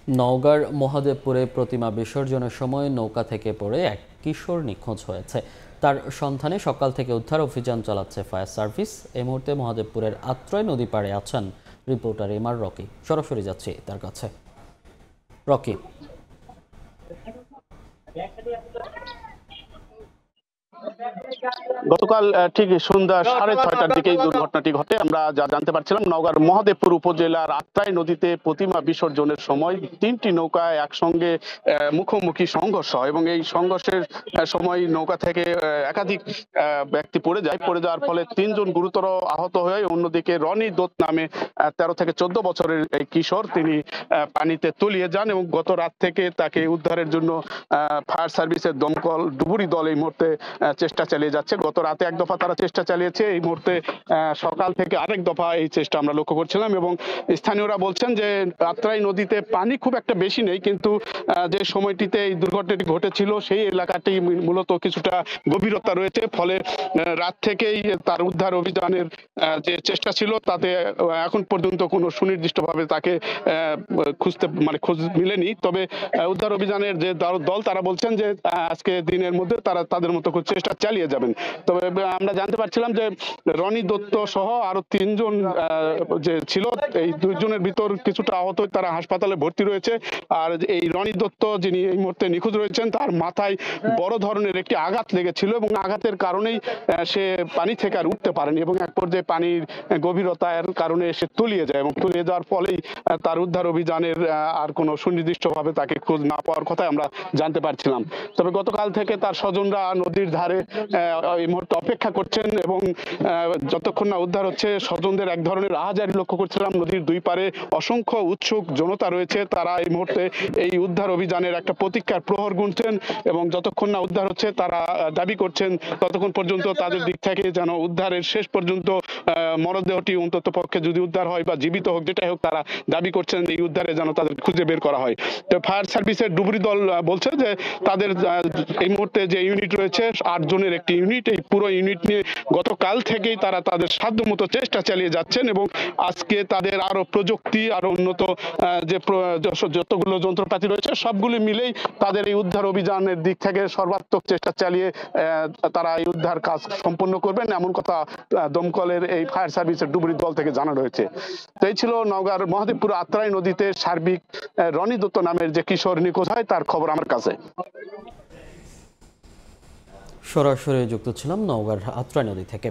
নওগাঁর মহাদেবপুরে প্রতিমা বিসর্জনের সময় নৌকা থেকে পড়ে এক কিশোর নিখোঁজ হয়েছে। তার সন্ধানে সকাল থেকে উদ্ধার অভিযান চালাচ্ছে ফায়ার সার্ভিস। এই মুহূর্তে মহাদেবপুরের আত্রাই নদী পাড়ে আছেন রিপোর্টার এমআর রকি। সরাসরি যাচ্ছি তার কাছে। রকি, গতকাল ঠিক সন্ধ্যা 6:30টার দিকে এই দুর্ঘটনাটি ঘটে। আমরা যা জানতে পারছিলাম, নওগাঁর মহাদেবপুর উপজেলার আত্রাই নদীতে প্রতিমা বিসর্জনের সময় তিনটি নৌকা একসঙ্গে মুখোমুখি সংঘর্ষ হয় এবং এই সংঘর্ষের সময় নৌকা থেকে একাধিক ব্যক্তি পড়ে যাওয়ার ফলে তিনজন গুরুতর আহত হয়ে, অন্যদিকে রনি দত্ত নামে 13 থেকে 14 বছরের এই কিশোর, তিনি পানিতে তলিয়ে যান এবং গত রাত থেকে তাকে উদ্ধারের জন্য ফায়ার সার্ভিসের দমকল ডুবুরি দল এই মুহূর্তে চেষ্টা চালিয়ে যাচ্ছে। গত রাতে এক দফা তারা চেষ্টা চালিয়েছে, এই মুহূর্তে সকাল থেকে আরেক দফা এই চেষ্টা আমরা লক্ষ্য করছিলাম। এবং স্থানীয়রা বলছেন যে আত্রাই নদীতে পানি খুব একটা বেশি নেই, কিন্তু যে সময়টিতে এই দুর্ঘটনাটি ঘটেছিল সেই এলাকাটি মূলত কিছুটা গভীরতা রয়েছে, ফলে রাত থেকেই তার উদ্ধার অভিযানের যে চেষ্টা ছিল তাতে এখন পর্যন্ত কোনো সুনির্দিষ্টভাবে তাকে খুঁজতে খোঁজ মিলেনি। তবে উদ্ধার অভিযানের যে দল তারা বলছেন যে আজকে দিনের মধ্যে তারা তাদের মতো চেষ্টা চালিয়ে যাবেন। তবে আমরা জানতে পারছিলাম যে রনি দত্ত সহ আরো তিনজন যে ছিল, এই দুইজনের ভিতর কিছুটা আহত, তারা হাসপাতালে ভর্তি রয়েছে। আর এই রনি দত্ত, যিনি এই মুহূর্তে নিখোঁজ রয়েছেন, তার মাথায় বড় ধরনের একটি আঘাত লেগেছিল এবং আঘাতের কারণেই সে পানি থেকে আর উঠতে পারেনি এবং এক পর্যায়ে পানির গভীরতার কারণে সে তলিয়ে যায় এবং তলিয়ে যাওয়ার ফলেই তার উদ্ধার অভিযানের আর কোনো সুনির্দিষ্টভাবে তাকে খোঁজ না পাওয়ার কথা আমরা জানতে পারছিলাম। তবে গতকাল থেকে তার স্বজনরা নদীর ধারে এই মুহূর্তে অপেক্ষা করছেন এবং যতক্ষণ না উদ্ধার হচ্ছে, স্বজনদের এক ধরনের আহাজারি লক্ষ্য করছিলাম। নদীর দুই পারে অসংখ্য উৎসুক জনতা রয়েছে, তারা এই মুহূর্তে এই উদ্ধার অভিযানের একটা প্রতীক্ষার প্রহর গুনছেন এবং যতক্ষণ না উদ্ধার হচ্ছে তারা দাবি করছেন ততক্ষণ পর্যন্ত তাদের দিক থেকে যেন উদ্ধারের শেষ পর্যন্ত মরদেহটি অন্তত পক্ষে যদি উদ্ধার হয় বা জীবিত হোক, যেটাই হোক, তারা দাবি করছেন এই উদ্ধারে যেন তাদের খুঁজে বের করা হয়। তো ফায়ার সার্ভিসের ডুবুরি দল বলছে যে তাদের এই মুহূর্তে যে ইউনিট রয়েছে 8 জনের একটি ইউনিট, এই পুরো ইউনিট নিয়ে গতকাল থেকেই তারা তাদের সাধ্যমতো চেষ্টা চালিয়ে যাচ্ছেন এবং আজকে তাদের আরো প্রযুক্তি, আরো উন্নত যে যতগুলো যন্ত্রপাতি রয়েছে সবগুলি মিলেই তাদের এই উদ্ধার অভিযানের দিক থেকে সর্বাত্মক চেষ্টা চালিয়ে তারা এই উদ্ধার কাজ সম্পন্ন করবেন, এমন কথা দমকলের এই ফায়ার সার্ভিসের ডুবুরি দল থেকে জানানো হয়েছে। তো এই ছিল নওগাঁর মহাদেবপুর আত্রাই নদীতে সার্বিক রনি দত্ত নামের যে কিশোর নিখোঁজ হয় তার খবর আমার কাছে। সরাসরি যুক্ত ছিলাম নওগাঁর আত্রাই নদী থেকে।